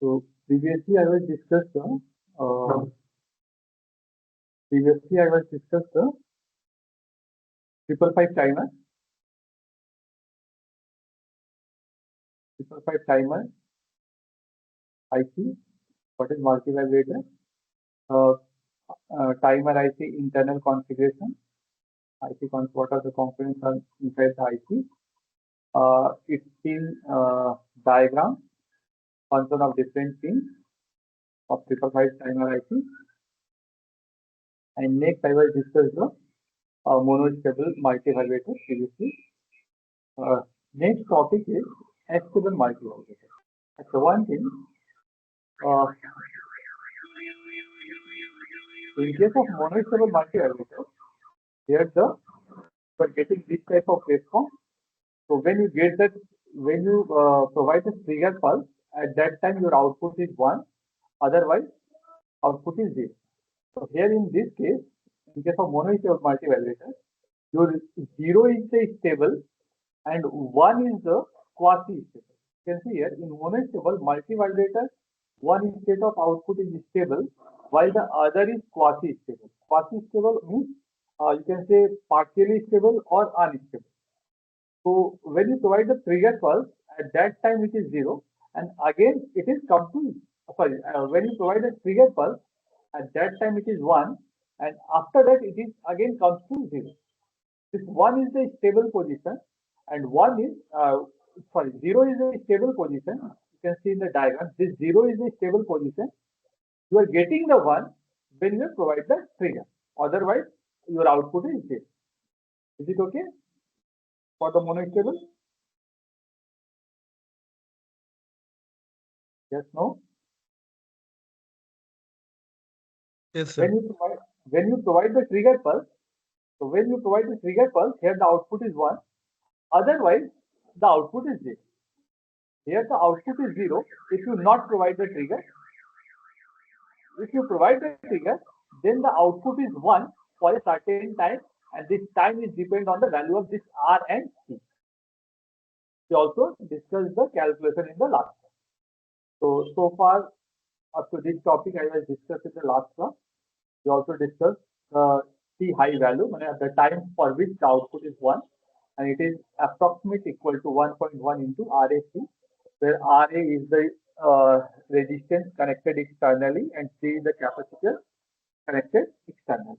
So previously I was discussed the uh, previously I was discussed the 555 timer, 555 timer IC. What is multivibrator? Uh, Timer IC internal configuration. What are the components are inside the IC? It's in diagram, function of different pins of 555 timer IC. And next I will discuss the monostable multivibrator previously. Next topic is Asstable Multivibrator. So one thing, uh, in case of monostable multivibrator, here for getting this type of waveform. So when you get that, when you provide the trigger pulse, at that time your output is 1, otherwise output is 0. So here in this case, in case of monostable multivibrator, your 0 is the stable and 1 is the quasi-stable. You can see here in monostable multivibrator, one state of output is stable while the other is quasi-stable. Quasi-stable means you can say partially stable or unstable. So when you provide the trigger pulse, at that time it is 0 and again it is come to, when you provide a trigger pulse, at that time it is 1 and after that it is again comes to 0. This 1 is the stable position and 1 is, 0 is a stable position. You can see in the diagram, this 0 is a stable position. You are getting the 1 when you provide the trigger. Otherwise, your output is 0. Is it okay for the monostable? Yes, no? Yes, sir. When you provide the trigger pulse, so when you provide the trigger pulse, here the output is 1. Otherwise, the output is 0. Here the output is 0 if you not provide the trigger. If you provide the trigger, then the output is 1 for a certain time, and this time is depend on the value of this R and C. We also discussed the calculation in the last class. So far up to this topic I was discussed in the last class. We also discussed C high value, the time for which the output is 1, and it is approximately equal to 1.1 into RAC, where RA is the resistance connected externally and C is the capacitor connected externally.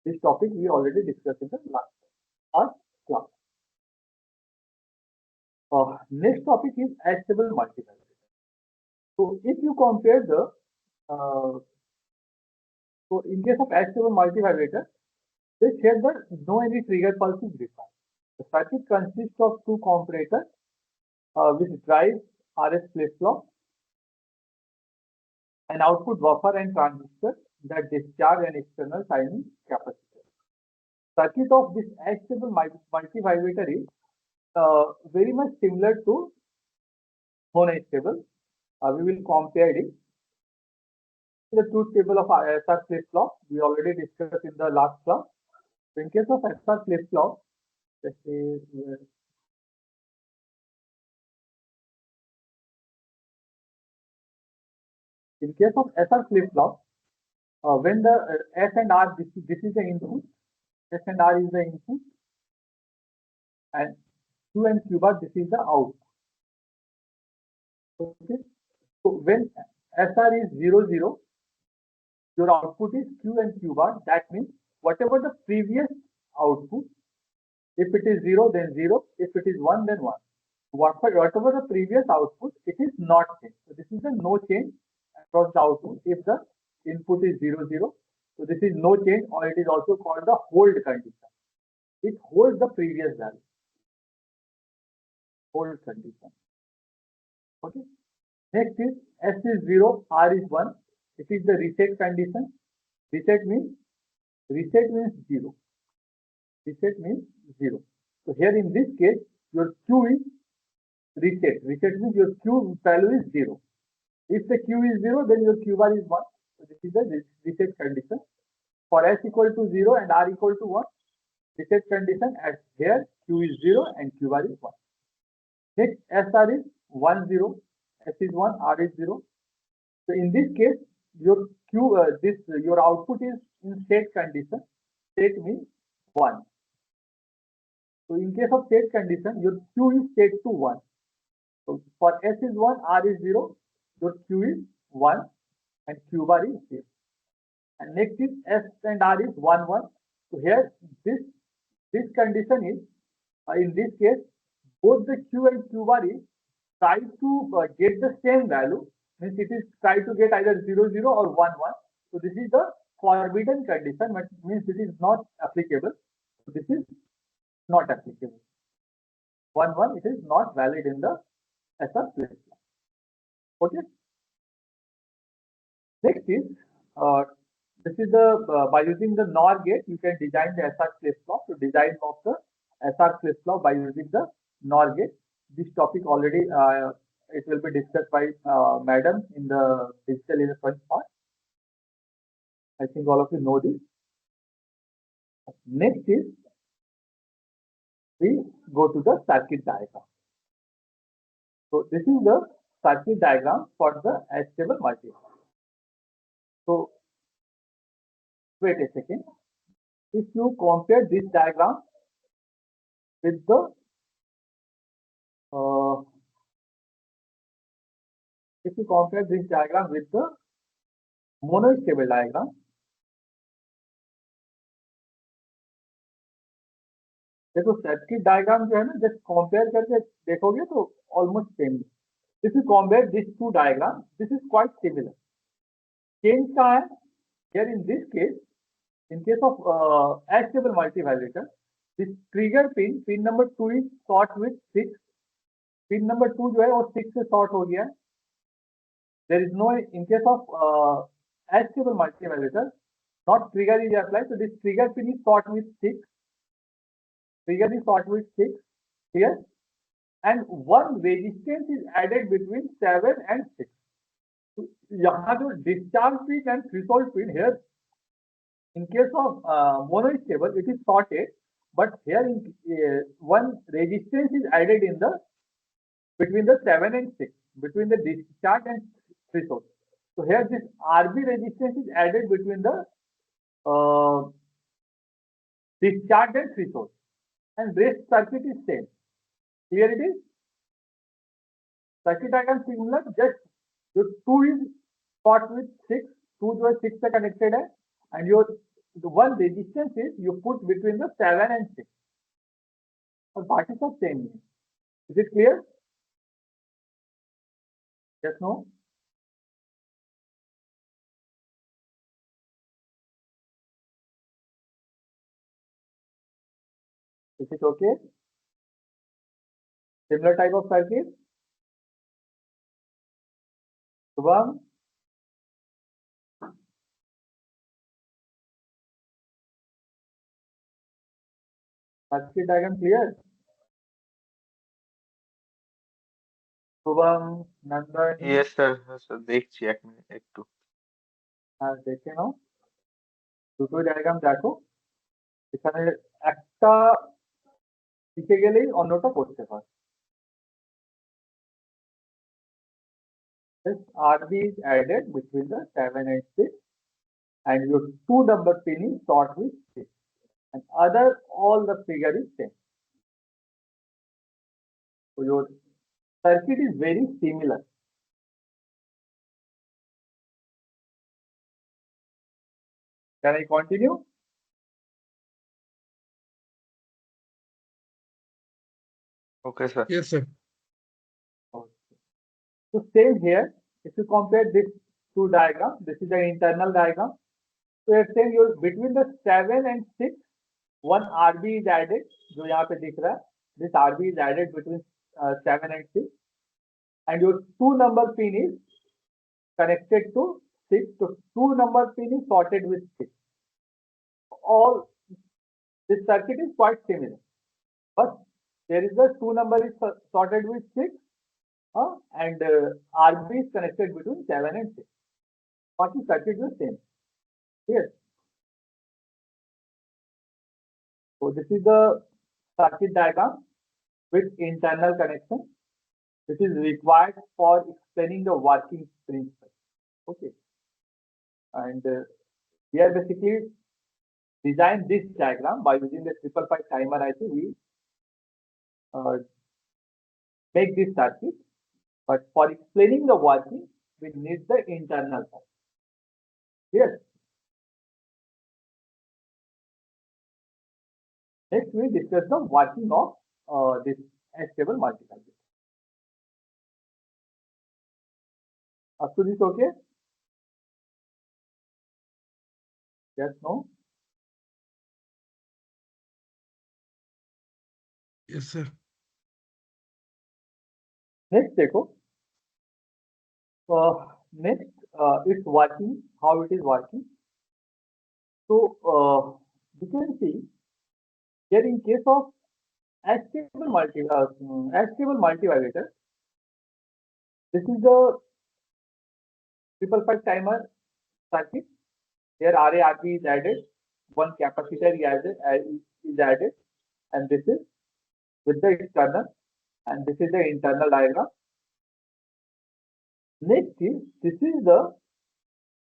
This topic we already discussed in the last class. Next topic is Asstable Multivibrator. So if you compare the so in case of Asstable Multivibrator, they share that no any trigger pulse is required. The circuit consists of two comparators which drive RS flip-flop, an output buffer and transistor that discharge an external timing capacitor. Circuit of this Asstable multivibrator is very much similar to monostable. We will compare it. The truth table of SR flip-flop we already discussed in the last class. So in case of SR flip-flop, in case of SR flip-flop, when the S and R, this is the input, S and R is the input, and Q and Q bar, this is the output. Okay. So when SR is 0, 0, your output is Q and Q bar. That means whatever the previous output, if it is 0, then 0. If it is 1, then 1. Whatever the previous output, it is not changed. So this is a no change across the output. If the input is 0, 0, so this is no change, or it is also called the hold condition. It holds the previous value. Hold condition. Okay. Next is S is 0, R is 1. It is the reset condition. Reset means 0. Reset means 0. So here in this case, your Q is reset. Reset means your Q value is 0. If the Q is 0, then your Q bar is 1. So this is the reset condition. For S equal to 0 and R equal to 1, reset condition at here Q is 0 and Q bar is 1. Next SR is 1, 0 S is 1, R is 0. So in this case, your your output is in state condition. State means 1. So in case of state condition, your Q is state to 1. So for S is 1, R is 0, your Q is 1 and Q bar is 0. And next is S and R is 1, 1. So here this condition is, in this case, both the Q and Q bar is try to get the same value, means it is try to get either 0, 0 or 1, 1. So this is the forbidden condition, but means this is not applicable. So this is not applicable. 1, 1, it is not valid in the SR flip-flop. Okay. Next is, this is the by using the NOR gate, you can design the SR flip-flop. To design of the SR flip-flop by using the NOR gate. This topic already it will be discussed by madam in the digital electronics part. I think all of you know this. Next is we go to the circuit diagram. So this is the circuit diagram for the Asstable multivibrator. So wait a second. If you compare this diagram with the monostable diagram, देखो circuit diagram जो है ना, just compare करके देखोगे तो almost same. If you compare this to diagram, this is quite similar. Change कहाँ है? Here in this case, in case of Asstable multivibrator, this trigger pin number 2 is short with 6. Pin number 2 जो है वो 6 से short हो गया. There is no, in case of Asstable multivibrator, not trigger is applied, so this trigger pin is short with 6. Trigger is short with 6 here, and one resistance is added between 7 and 6. So यहाँ जो discharge pin and threshold pin here, in case of monostable, it is shorted, but here one resistance is added in the between the 7 and 6, between the discharge and threshold. So here this RB resistance is added between the discharge and threshold, and rest circuit is same. Here it is. Circuit diagram similar, just your 2 is short with 6, 2 जो है 6 से connected है, and your the one resistance is you put between the 7 and 6. और बाकी सब same है. Is it clear? Yes, no? Is it okay? Similar type of circuit? Shubham? Circuit diagram clear? Shubham, Nandan? Yes, sir. দেখছি এক minute একটু. হ্যাঁ, দেখে নাও. দুটো ডায়াগ্রাম দেখো. এখানে একটা শিখে গেলেই অন্যটা করতে হয়. This RB is added between the 7 and 6, and your 2 number pin is short with 6, and other all the figure is same. So your circuit is very similar. Can I continue? Okay, sir. Yes, sir. Okay. So same here. If you compare this two diagram, this is the internal diagram. So you're saying you between the 7 and 6, one RB is added. जो यहाँ पे दिख रहा है, this RB is added between 7 and 6, and your 2 number pin is connected to 6. So 2 number pin is sorted with 6. All this circuit is quite similar, but there is the 2 number is sorted with 6, and RB is connected between 7 and 6. But the circuit is same. Yes. So this is the circuit diagram with internal connection. This is required for explaining the working principle. Okay, and we are basically designed this diagram by using the 555 timer IC. We uh, make this circuit, but for explaining the working, we need the internal part. Yes. Next, we discuss the working of this Asstable Multivibrator. Up to this, okay? Yes, no? Yes, sir. Next, देखो. Next, it's working, how it is working. So, you can see here in case of Asstable Multivibrator, this is the 555 timer circuit. Here RA RB is added, one capacitor is added, and this is with the external, and this is the internal diagram. Next is this is the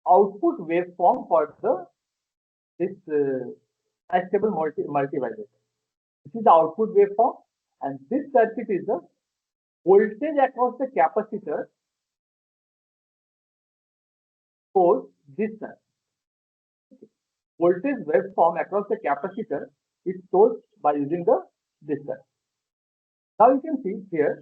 output waveform for this Asstable Multivibrator. This is the output waveform, and this circuit is the voltage across the capacitor for this circuit. Voltage waveform across the capacitor is sourced by using this circuit. Now you can see here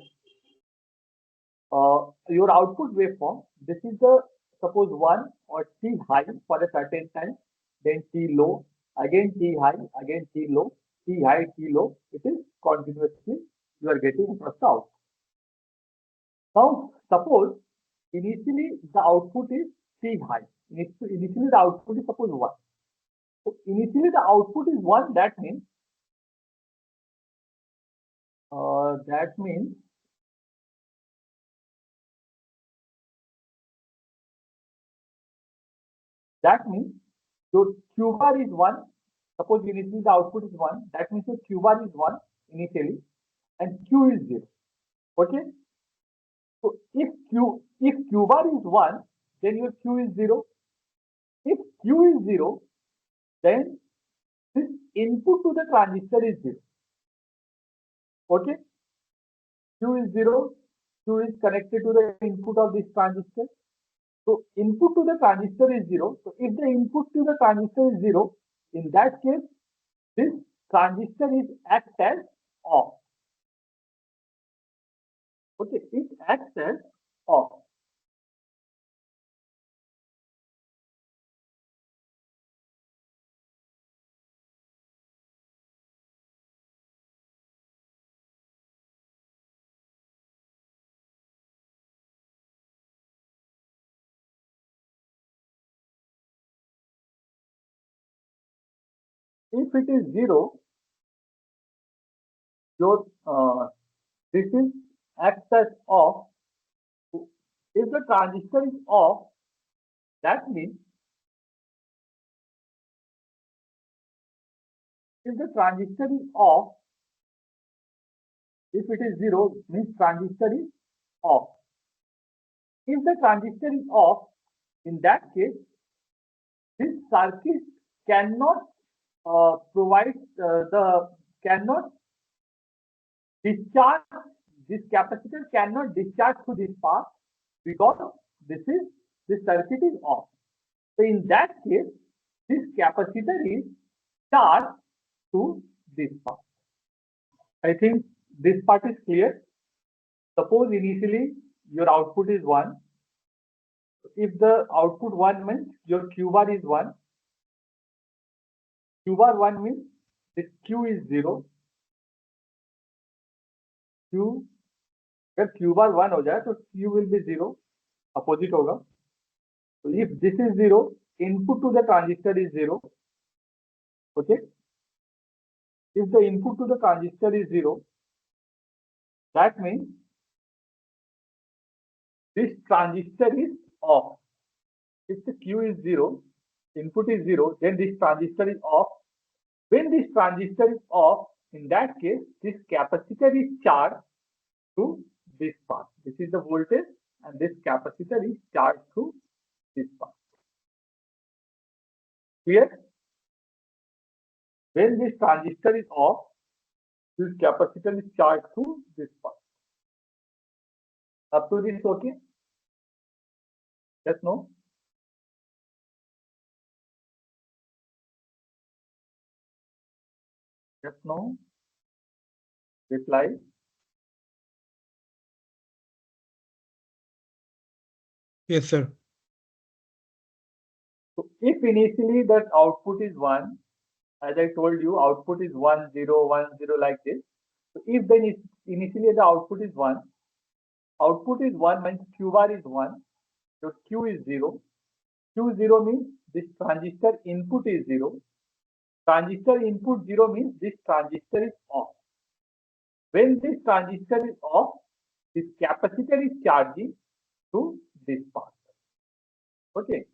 your output waveform. This is the suppose 1 or T high for a certain time, then T low, again T high, again T low, T high, T low. It is continuously you are getting across the output. Now suppose initially the output is T high. Initially the output is suppose 1. So initially the output is 1. That means that means your Q bar is 1. Suppose initially the output is 1. That means your Q bar is 1 initially, and Q is 0. Okay. So if Q bar is 1, then your Q is 0. If Q is 0, then this input to the transistor is 0. Okay. Q is 0. Q is connected to the input of this transistor. So input to the transistor is 0. So if the input to the transistor is 0, in that case, this transistor is acts as off. Okay, it acts as off. If it is 0, your this is acts as off. If the transistor is off, that means if the transistor is off, if it is 0, means transistor is off. If the transistor is off, in that case, this circuit cannot cannot discharge, this capacitor cannot discharge to this path because this circuit is off. So in that case, this capacitor is charged to this path. I think this part is clear. Suppose initially your output is 1. If the output 1 means your Q bar is 1. Q bar 1 means this Q is 0. Q, अगर Q bar 1 हो जाए तो Q will be 0. Opposite होगा. So if this is 0, input to the transistor is 0. Okay. If the input to the transistor is 0, that means this transistor is off. If the Q is 0, input is 0, then this transistor is off. When this transistor is off, in that case, this capacitor is charged to this path. This is the voltage and this capacitor is charged through this path. Clear? When this transistor is off, this capacitor is charged through this path. Up to this, okay? Yes, no? Yes, no? Reply. Yes, sir. So if initially that output is 1, as I told you, output is 1, 0, 1, 0 like this. So if then initially the output is 1 means Q bar is 1, so Q is 0. Q 0 means this transistor input is 0. Transistor input 0 means this transistor is off. When this transistor is off, this capacitor is charging through this path. Okay.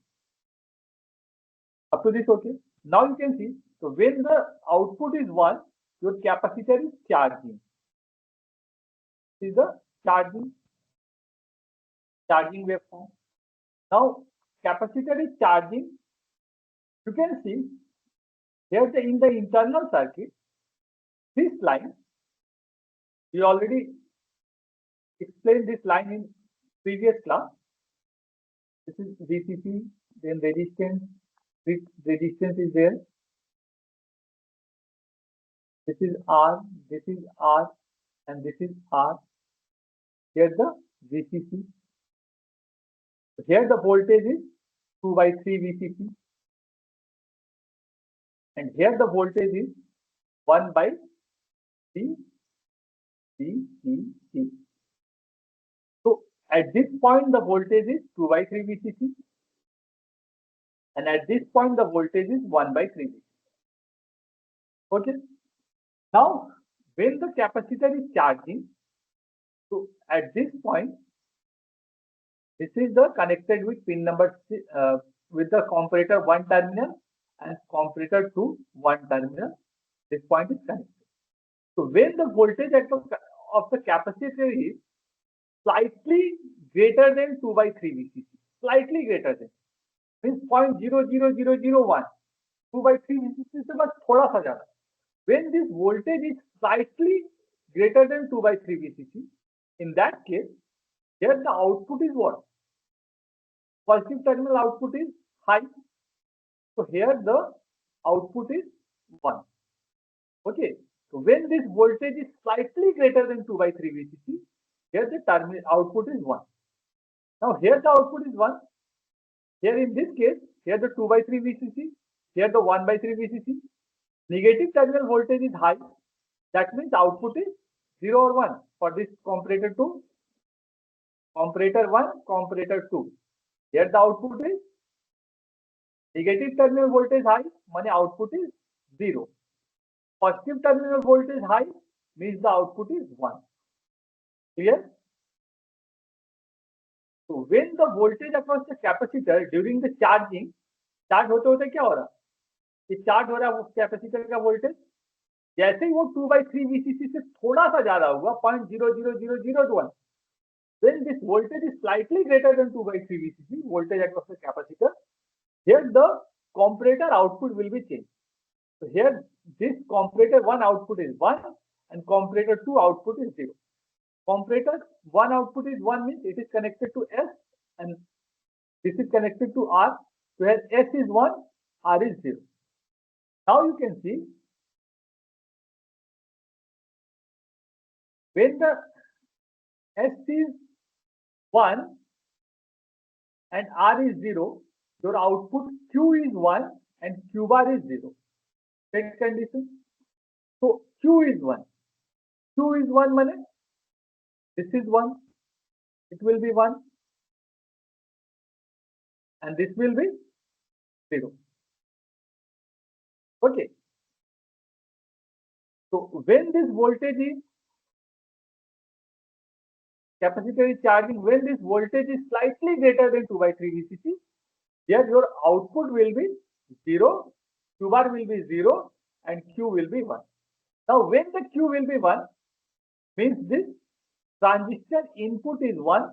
Up to this, okay. Now you can see, so when the output is 1, your capacitor is charging. This is the charging waveform. Now capacitor is charging. You can see here in the internal circuit, this line, we already explained this line in previous class. This is VCC, then resistance is there. This is R, and this is R. Here the VCC. Here the voltage is 2 by 3 VCC. And here the voltage is 1 by C. So at this point the voltage is 2 by 3 VCC. And at this point the voltage is 1 by 3 VCC. Okay. Now when the capacitor is charging, so at this point, this is the connected with pin number with the comparator 1 terminal and comparator 2 1 terminal. This point is connected. So when the voltage of the capacitor is slightly greater than 2 by 3 VCC, slightly greater than, means 0.00001, 2 by 3 VCC से बस थोड़ा सा ज़्यादा. When this voltage is slightly greater than 2 by 3 VCC, in that case, here the output is what? Positive terminal output is high. So here the output is 1. Okay. So when this voltage is slightly greater than 2 by 3 VCC, here the terminal output is 1. Now here the output is 1. Here in this case, here the 2 by 3 VCC, here the 1 by 3 VCC. Negative terminal voltage is high. That means output is 0 or 1 for this comparator 2. Comparator 1, comparator 2. Here the output is negative terminal voltage high, means output is 0. Positive terminal voltage high means the output is 1. Clear? So when the voltage across the capacitor during the charging, charge होते होते क्या हो रहा? ये charge हो रहा है वो कैपेसिटर का वोल्टेज. जैसे ही वो 2 by 3 VCC से थोड़ा सा ज्यादा होगा 0.00001. When this voltage is slightly greater than 2 by 3 VCC, voltage across the capacitor, here the comparator output will be changed. So here this comparator 1 output is 1 and comparator 2 output is 0. Comparator 1 output is 1 means it is connected to S and this is connected to R, where S is 1, R is 0. Now you can see when the S is 1 and R is 0, your output Q is 1 and Q bar is 0. Second condition. So Q is 1. Q is 1 means this is 1. It will be 1. And this will be 0. Okay. So when this voltage is capacitor is charging, when this voltage is slightly greater than 2 by 3 VCC, here your output will be 0, Q bar will be 0 and Q will be 1. Now when the Q will be 1, means this transistor input is 1.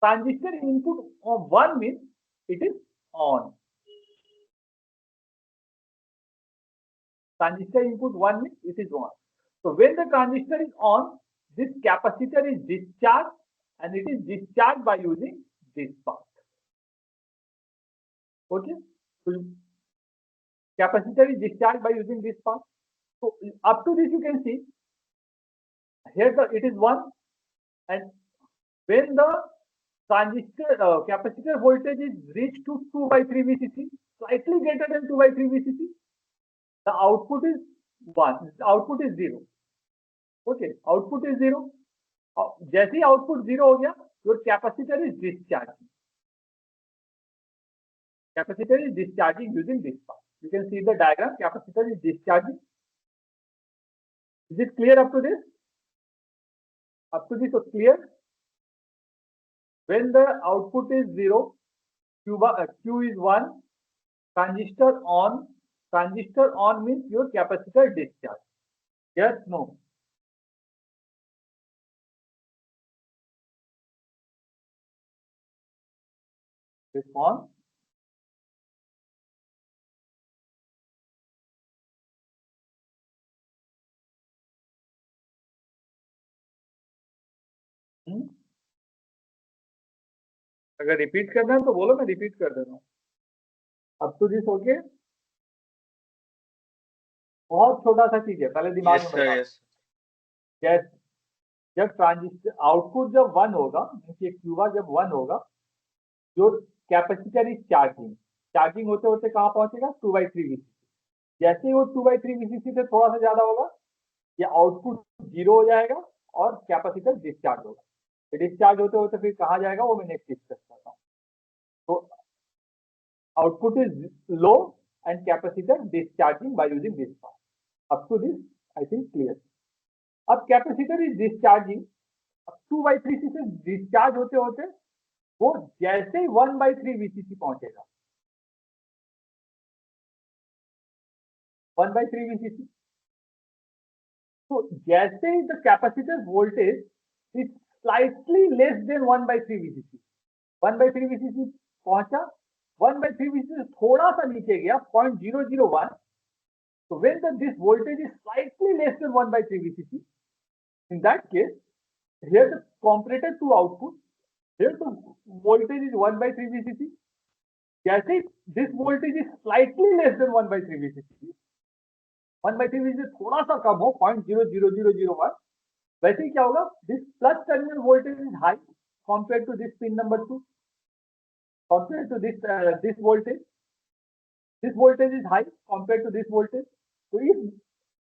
Transistor input of 1 means it is on. Transistor input 1 means it is on. So when the transistor is on, this capacitor is discharged, and it is discharged by using this path. Okay, so capacitor is discharged by using this path. So up to this you can see here it is 1, and when the transistor capacitor voltage is reached to 2 by 3 VCC, slightly greater than 2 by 3 VCC, the output is 1, output is 0. Okay, output is 0. जैसे ही output 0 हो गया, your capacitor is discharging. Capacitor is discharging using this path. You can see the diagram. Capacitor is discharging. Is it clear up to this? Up to this is clear. When the output is 0, Q is 1, transistor on. Transistor on means your capacitor discharge. Yes, no. It's on. अगर repeat करना है तो बोलो, मैं repeat कर दे रहा हूँ. अब तो दिस ओके. बहुत छोटा सा चीज है, पहले दिमाग में बैठा. यस, जब ट्रांजिस्टर आउटपुट जब 1 होगा, ये क्यूबा जब 1 होगा, जो कैपेसिटर इज चार्जिंग. चार्जिंग होते होते कहाँ पहुंचेगा? 2 by 3 VCC. जैसे ही वो 2 by 3 VCC से थोड़ा सा ज्यादा होगा, ये आउटपुट 0 हो जाएगा और कैपेसिटर डिस्चार्ज होगा. डिस्चार्ज होते होते फिर कहाँ जाएगा वो मैं नेक्स्ट डिस्कस करता हूँ. तो output is low and capacitor discharging by using this path. Up to this I think clear. अब कैपेसिटर इज डिस्चार्जिंग. अब 2 by 3 से डिस्चार्ज होते होते वो जैसे ही 1 by 3 VCC पहुंचेगा, 1 by 3 VCC, तो जैसे ही the capacitor voltage is slightly less than 1 by 3 VCC. 1 by 3 VCC पहुंचा, 1 by 3 VCC से थोड़ा सा नीचे गया 0.001. So when this voltage is slightly less than 1 by 3 VCC, in that case, here the comparator to output, here the voltage is 1 by 3 VCC. जैसे this voltage is slightly less than 1 by 3 VCC, 1 by 3 VCC थोड़ा सा कम हो 0.00001, वैसे ही क्या होगा? This plus terminal voltage is high compared to this pin number 2. Compared to this voltage, this voltage is high compared to this voltage. So if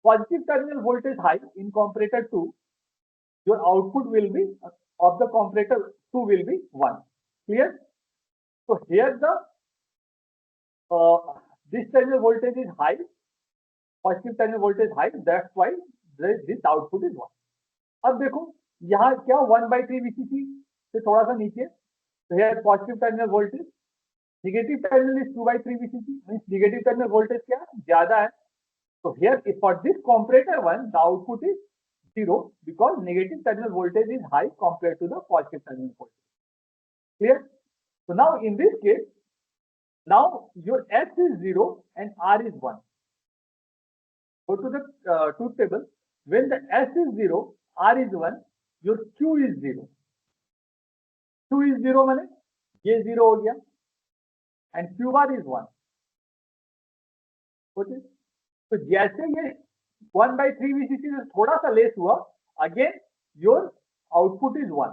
positive terminal voltage high in comparator 2, your output will be of the comparator 2 will be 1. Clear? So here the this terminal voltage is high, positive terminal voltage high. That's why this output is 1. अब देखो यहाँ क्या 1 by 3 VCC से थोड़ा सा नीचे, तो here positive terminal voltage, negative terminal is 2 by 3 VCC, means negative terminal voltage क्या ज्यादा है. So here for this comparator one, the output is 0 because negative terminal voltage is high compared to the positive terminal voltage. Clear? So now in this case, now your S is 0 and R is 1. Go to the truth table. When the S is 0, R is 1, your Q is 0. Q is 0 माने ये 0 हो गया, and Q bar is 1. Okay? तो जैसे ये 1 by 3 VCC से थोड़ा सा लेस हुआ, again your output is 1.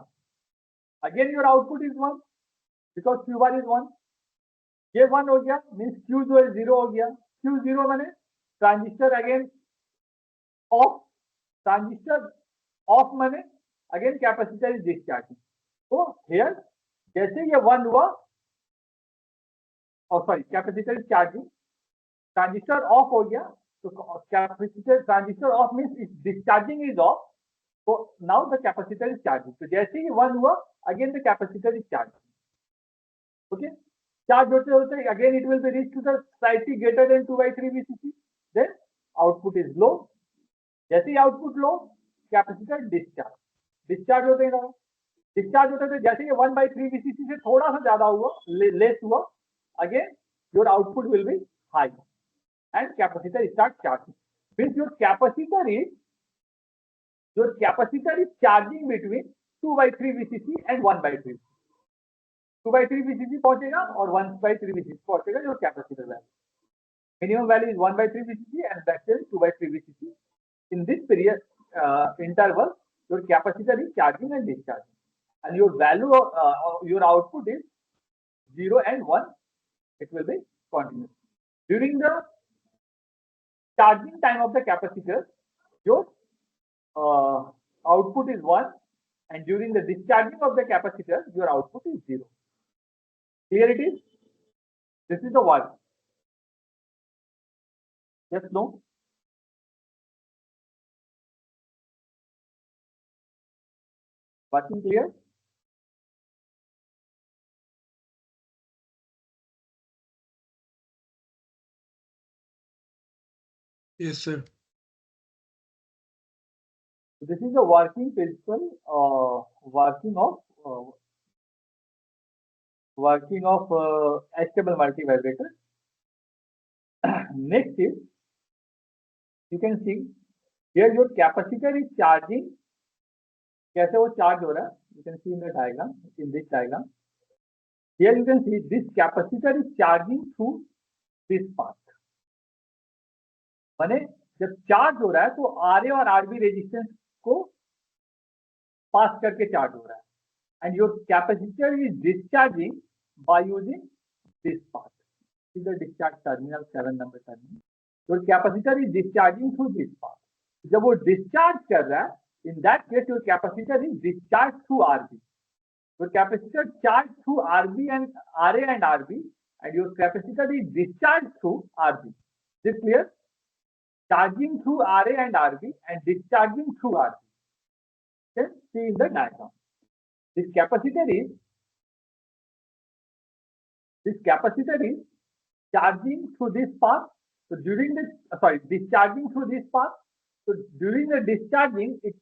Again your output is 1 because Q bar is 1. ये 1 हो गया means Q जो है 0 हो गया. Q 0 माने transistor again off. Transistor off माने अगेन कैपेसिटर इज डिस्चार्जिंग. तो हियर जैसे ये 1 हुआ, और sorry capacitor is charging, transistor off हो गया, तो capacitor transistor off means is discharging is off. तो now the capacitor is charging. तो जैसे ही 1 हुआ, again the capacitor is charging. Okay, charge होते होते again it will be reach to the slightly greater than 2 by 3 VCC. Then output is low. जैसे ही output low, capacitor discharge. Discharge होते हैं ना, डिस्चार्ज होते थे जैसे ये 1/3 VCC से थोड़ा सा ज्यादा हुआ, लेस हुआ, again your output will be high and capacitor start charging. Means your capacitor is charging between 2/3 VCC and 1/3. 2/3 VCC पहुंचेगा और 1/3 VCC पहुंचेगा your capacitor value. Minimum value is 1/3 VCC and maximum 2/3 VCC. In this period interval, your capacitor is charging and discharging, and your value your output is 0 and 1. It will be continuous. During the charging time of the capacitor, your output is 1, and during the discharging of the capacitor, your output is 0. Clear it is? This is the work. Yes, no? Working clear? Yes, sir. This is the working principle, working of Asstable Multivibrator. Next is, you can see here your capacitor is charging. कैसे वो charge हो रहा है? You can see in the diagram, in this diagram. Here you can see this capacitor is charging through this path. माने जब charge हो रहा है तो RA और RB रेजिस्टेंस को पास करके चार्ज हो रहा है, and your capacitor is discharging by using this path. This is the discharge terminal, 7 number terminal. Your capacitor is discharging through this path. जब वो discharge कर रहा है, in that case your capacitor is discharged through RB. Your capacitor charged through RB and RA and RB, and your capacitor is discharged through RB. Is this clear? Charging through RA and RB and discharging through RB. Can see in the diagram. This capacitor is charging through this path. So during the discharging through this path. So during the discharging, it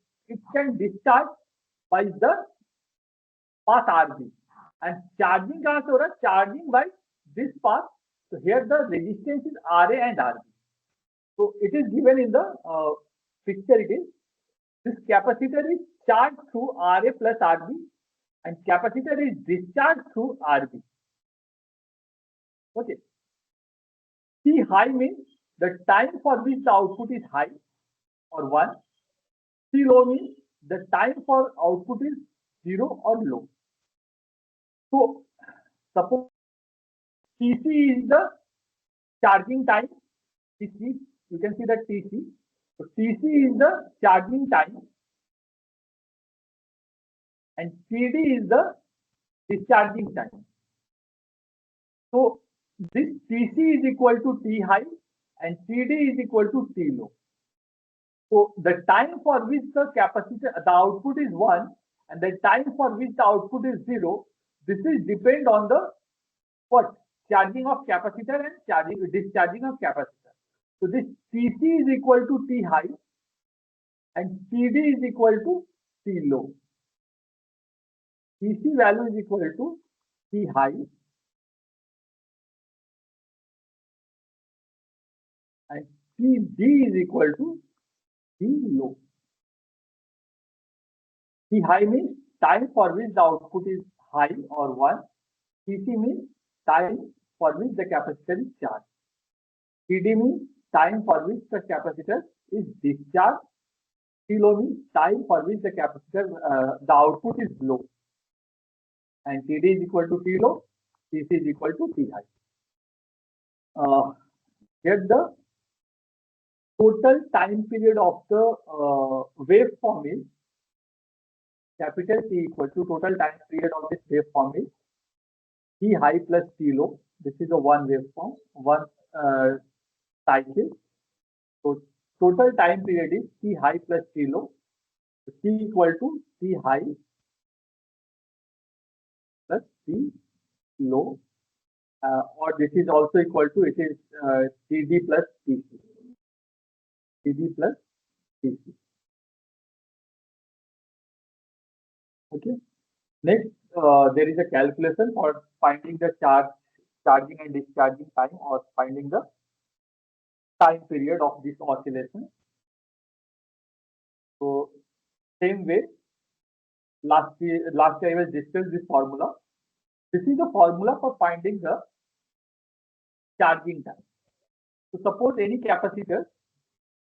can discharge by the path RB, and charging कहाँ से हो रहा है? Charging by this path. So here the resistance is RA and RB. So it is given in the picture. It is this capacitor is charged through RA plus RB, and capacitor is discharged through RB. Okay. T high means the time for which the output is high or 1. T low means the time for output is 0 or low. So suppose TC is the charging time. TC, you can see that TC. So TC is the charging time, and TD is the discharging time. So this TC is equal to T high and TD is equal to T low. So the time for which the output is 1 and the time for which the output is 0, this is depend on the charging of capacitor and discharging of capacitor. So this TC is equal to T high and TD is equal to T low. TC value is equal to T high and TD is equal to T low. T high means time for which the output is high or 1. TC means time for which the capacitor is charged. TD means time for which the capacitor is discharged. T low means time for which the capacitor the output is low. And TD is equal to T low, TC is equal to T high. Here the total time period of the waveform is capital T equal to total time period of this waveform is T high plus T low. This is a one waveform, one cycle. So total time period is T high plus T low. So T equal to T high plus T low, or this is also equal to, it is TD plus TC. TD plus TC. Okay. Next, there is a calculation for finding the charging and discharging time, or finding the time period of this oscillation. So same way, last year I was discussed this formula. This is the formula for finding the charging time. So suppose any capacitor,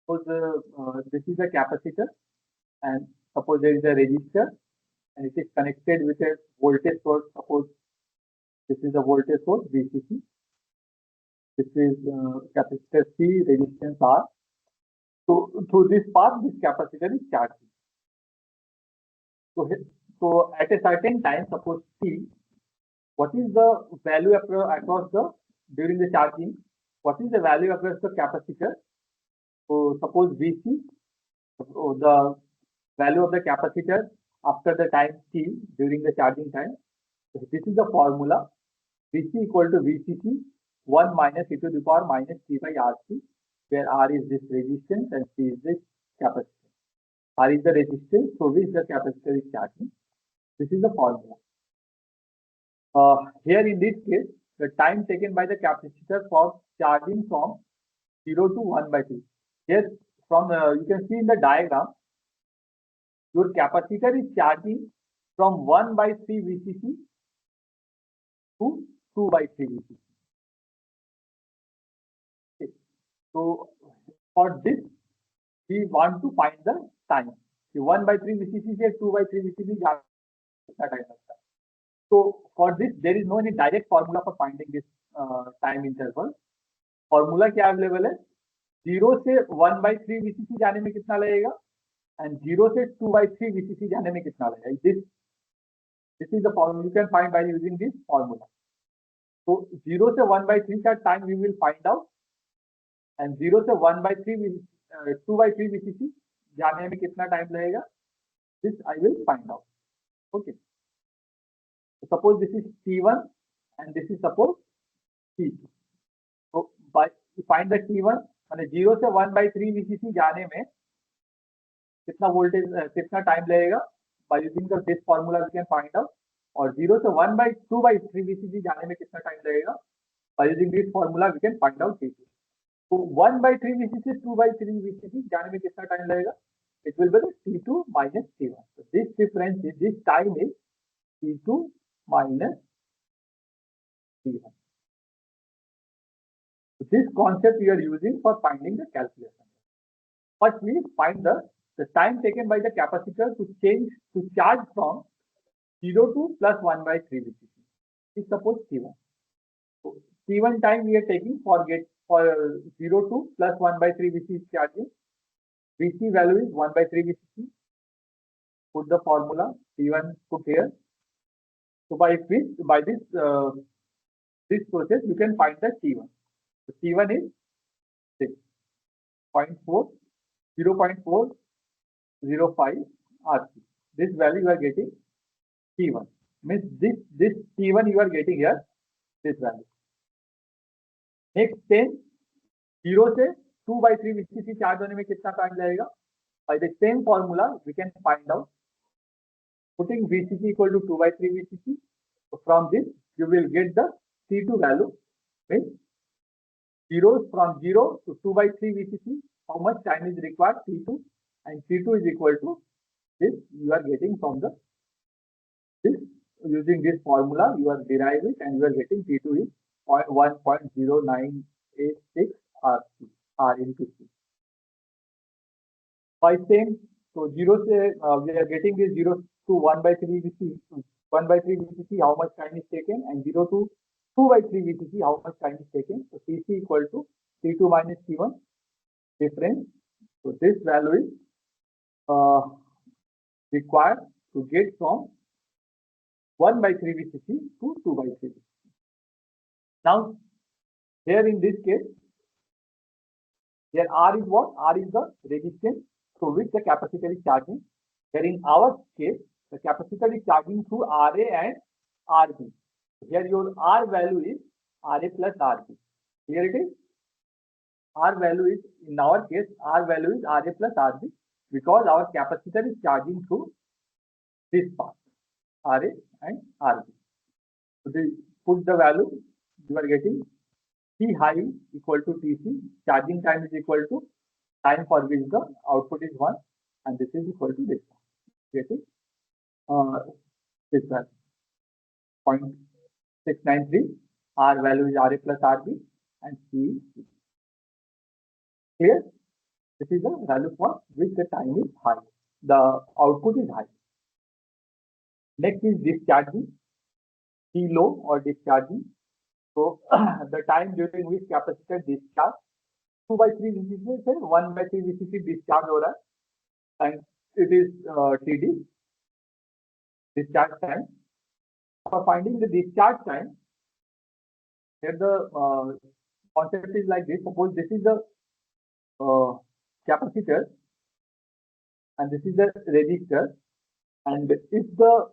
suppose this is a capacitor, and suppose there is a resistor, and it is connected with a voltage source. Suppose this is a voltage source VCC. This is capacitor C, resistance R. So through this path, this capacitor is charging. So at a certain time, suppose T, what is the value across the during the charging? What is the value across the capacitor? So suppose VC, so the value of the capacitor after the time T during the charging time. So this is the formula. VC equal to VCC 1 minus e to the power minus T by RC, where R is this resistance and C is this capacitance. R is the resistance through which the capacitor is charging. This is the formula. Here in this case, the time taken by the capacitor for charging from 0 to 1 by 3. Here from you can see in the diagram, your capacitor is charging from 1 by 3 VCC to 2 by 3 VCC. Okay. So for this, we want to find the time. 1 by 3 VCC से 2 by 3 VCC कितना time लगता है. So for this, there is no any direct formula for finding this time interval. Formula क्या available है? 0 से 1 by 3 VCC जाने में कितना लगेगा, and 0 से 2 by 3 VCC जाने में कितना लगेगा. This is the formula you can find by using this formula. So 0 से 1 by 3 का time we will find out, and 0 से 1 by 3 2 by 3 VCC जाने में कितना time लगेगा. This I will find out. Okay. So suppose this is T1 and this is suppose T2. So by to find the T1, माने 0 से 1 by 3 VCC जाने में कितना voltage कितना time लगेगा. By using this formula we can find out. और 0 से 1 by 2 by 3 VCC जाने में कितना time लगेगा. By using this formula we can find out T2. So 1 by 3 VCC 2 by 3 VCC जाने में कितना time लगेगा. It will be the T2 minus T1. So this difference is this time is T2 minus T1. So this concept we are using for finding the calculation. First, we find the time taken by the capacitor to charge from 0 to plus 1 by 3 VCC. Is suppose T1. So T1 time we are taking for 0 to plus 1 by 3 VCC charging. VC value is 1 by 3 VCC. Put the formula T1 put here. So by this process you can find the T1. So T1 is 0.405 RC. This value you are getting T1. Means this T1 you are getting here, this value. Next 0 से 2 by 3 VCC charge होने में कितना time लगेगा. By the same formula we can find out, putting VCC equal to 2 by 3 VCC. So from this you will get the T2 value, means from 0 to 2 by 3 VCC, how much time is required, T2, and T2 is equal to this you are getting from this using this formula you are deriving, and you are getting T2 is 1.0986 RC, R into C. By same, so 0 से we are getting this 0 to 1 by 3 VCC, 1 by 3 VCC how much time is taken, and 0 to 2 by 3 VCC how much time is taken. So TC equal to T2 minus T1 difference. So this value is required to get from 1 by 3 VCC to 2 by 3 VCC. Now here in this case, here R is what? R is the resistance through which the capacitor is charging. Here in our case, the capacitor is charging through RA and RB. Here your R value is RA plus RB. Here it is. R value is, in our case, R value is RA plus RB, because our capacitor is charging through this path. RA and RB. So they put the value, you are getting T high equal to TC, charging time is equal to time for which the output is 1, and this is equal to this. Getting this value 0.693, R value is RA plus RB, and C is C. Clear? This is the value for which the time is high, the output is high. Next is discharging, T low or discharging. So the time during which capacitor discharge 2 by 3 VCC से 1 by 3 VCC discharge हो रहा है, and it is TD, discharge time. For finding the discharge time, here the concept is like this. Suppose this is the capacitor and this is the resistor, and if the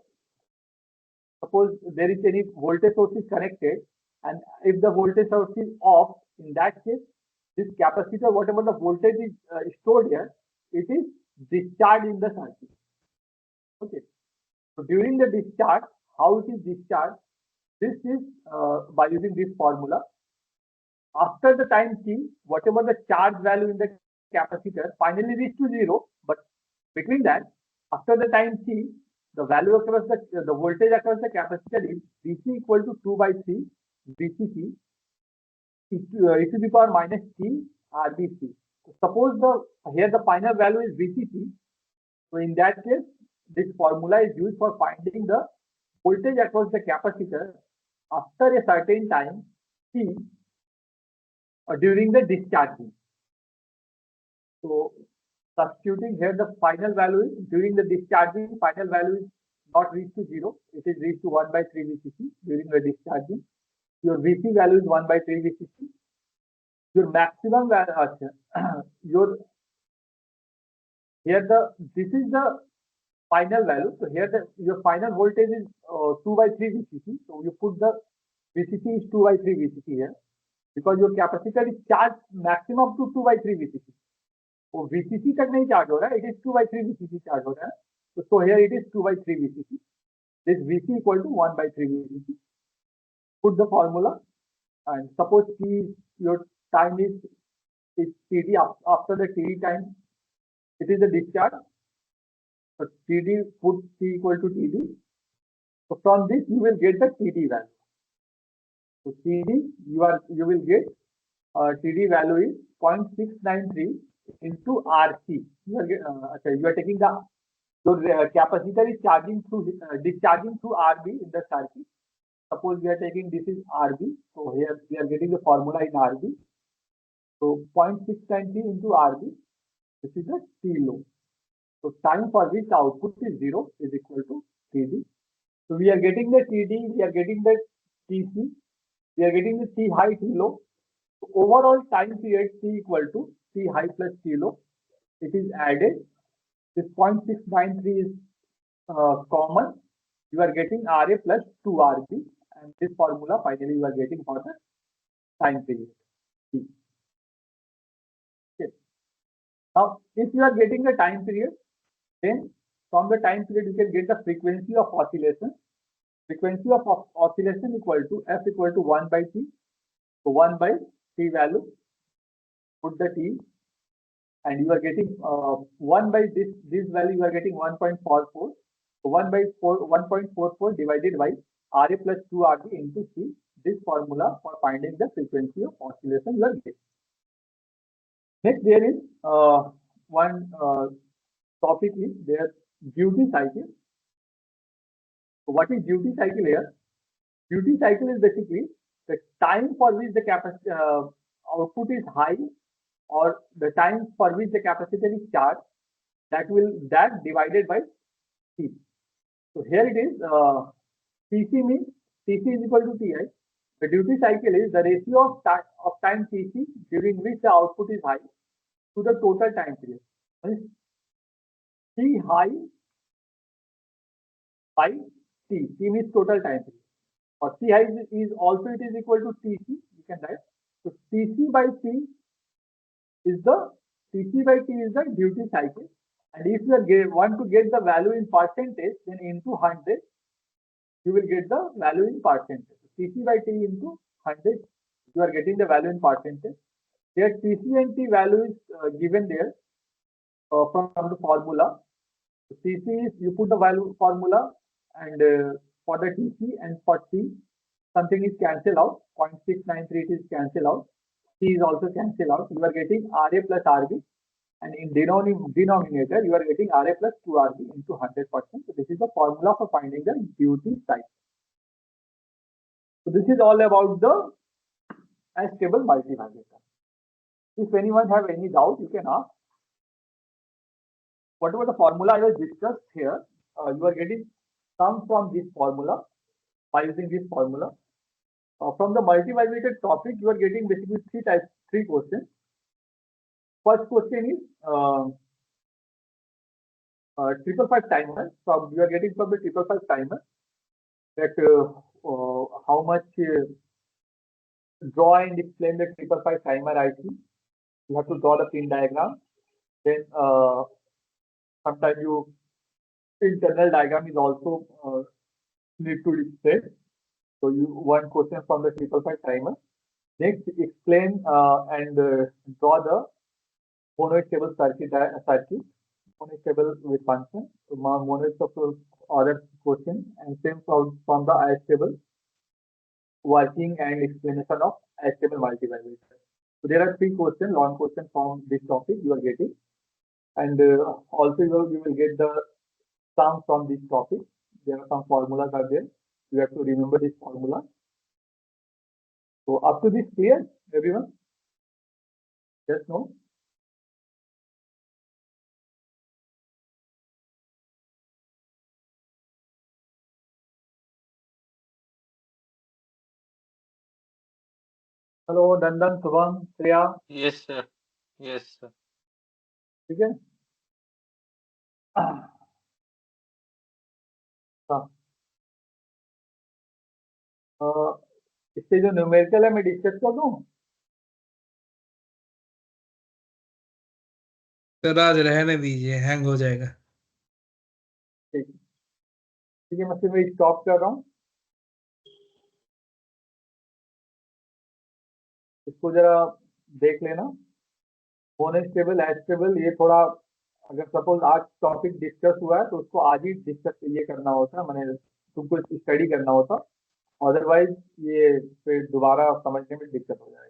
suppose there is any voltage source is connected, and if the voltage source is off, in that case this capacitor, whatever the voltage is stored here, it is discharged in the circuit. Okay. So during the discharge, how it is discharged? This is by using this formula. After the time t, whatever the charge value in the capacitor finally reaches to 0, but between that, after the time t, the value across the voltage across the capacitor is Vc equal to 2 by 3 Vcc e to the power minus t RBC. Suppose here the final value is Vcc, so in that case, this formula is used for finding the voltage across the capacitor after a certain time t during the discharging. So substituting here the final value is during the discharging, final value is not reached to 0, it is reached to 1 by 3 VCC during the discharging. Your Vc value is 1 by 3 VCC. Your maximum value, this is the final value. So here your final voltage is 2 by 3 VCC. So you put the VCC is 2 by 3 VCC here, because your capacitor is charged maximum to 2 by 3 VCC. So VCC तक नहीं charge हो रहा है, it is 2 by 3 VCC charge हो रहा है. So here it is 2 by 3 VCC. This Vc equal to 1 by 3 VCC. Put the formula, and suppose t your time is TD. After the TD time, it is the discharge. So TD, put T equal to TD. So from this you will get the TD value. So TD you will get TD value is 0.693 into RC. You are taking the capacitor is charging through discharging through RB in the circuit. Suppose we are taking this is RB. So here we are getting the formula in RB. So 0.693 into RB. This is the T low. So time for which the output is 0 is equal to TD. So we are getting the TD, we are getting the TC, we are getting the T high, T low. So overall time period T equal to T high plus T low. It is added. This 0.693 is common. You are getting RA plus 2RB, and this formula finally you are getting for the time period T. Okay. Now, if you are getting the time period, then from the time period you can get the frequency of oscillation. Frequency of oscillation equal to F equal to 1 by T. So 1 by T value, put the T, and you are getting 1 by this value you are getting 1.44. So 1.44 divided by RA plus 2RB into C. This formula for finding the frequency of oscillation you are getting. Next, there is one topic is their duty cycle. So what is duty cycle here? Duty cycle is basically the time for which the capacitor output is high, or the time for which the capacitor is charged, that divided by T. So here it is TC means TC is equal to Ti. The duty cycle is the ratio of time TC during which the output is high to the total time period. T high by T. T means total time period. Or T high is also it is equal to TC. You can write. So TC by T is the duty cycle. And if you want to get the value in percentage, then into 100, you will get the value in percentage. Cc by T into 100, you are getting the value in percentage. Here Cc and T value is given there from the formula. Cc is you put the value formula, and for the Tc and for T, something is cancelled out. 0.693 is cancelled out. T is also cancelled out. You are getting Ra plus Rb, and in denominator you are getting Ra plus 2Rb into 100%. So this is the formula for finding the duty cycle. So this is all about the Asstable multivibrator. If anyone have any doubt, you can ask. Whatever the formula I was discussed here, you are getting sum from this formula by using this formula. From the multivibrator topic, you are getting basically three questions. First question is 555 timer. From you are getting from the 555 timer that how much draw and explain the 555 timer IC. You have to draw the pin diagram. Then sometimes you internal diagram is also need to display. So you one question from the 555 timer. Next, explain and draw the monoastable circuit. Monoastable with function. So monoastable other question, and same from the Asstable working and explanation of Asstable multivibrator. So there are three questions, long question from this topic you are getting, and also you will get the sum from this topic. There are some formulas are there. You have to remember this formula. So up to this clear, everyone? Yes, no? Hello Nandan Shubham Shreya Yes, sir. Yes, sir. ठीक है हाँ इससे जो numerical है मैं discuss कर दूं sir आज रहने दीजिए, हैंग हो जाएगा। ठीक है मैं सिर्फ स्टॉप कर रहा हूँ इसको जरा देख लेना मोनोस्टेबल एस्टेबल ये थोड़ा अगर सपोज आज टॉपिक डिस्कस हुआ है तो उसको आज ही डिस्कस ये करना होता मैंने तुमको स्टडी करना होता अदरवाइज ये फिर दोबारा समझने में दिक्कत हो जाएगी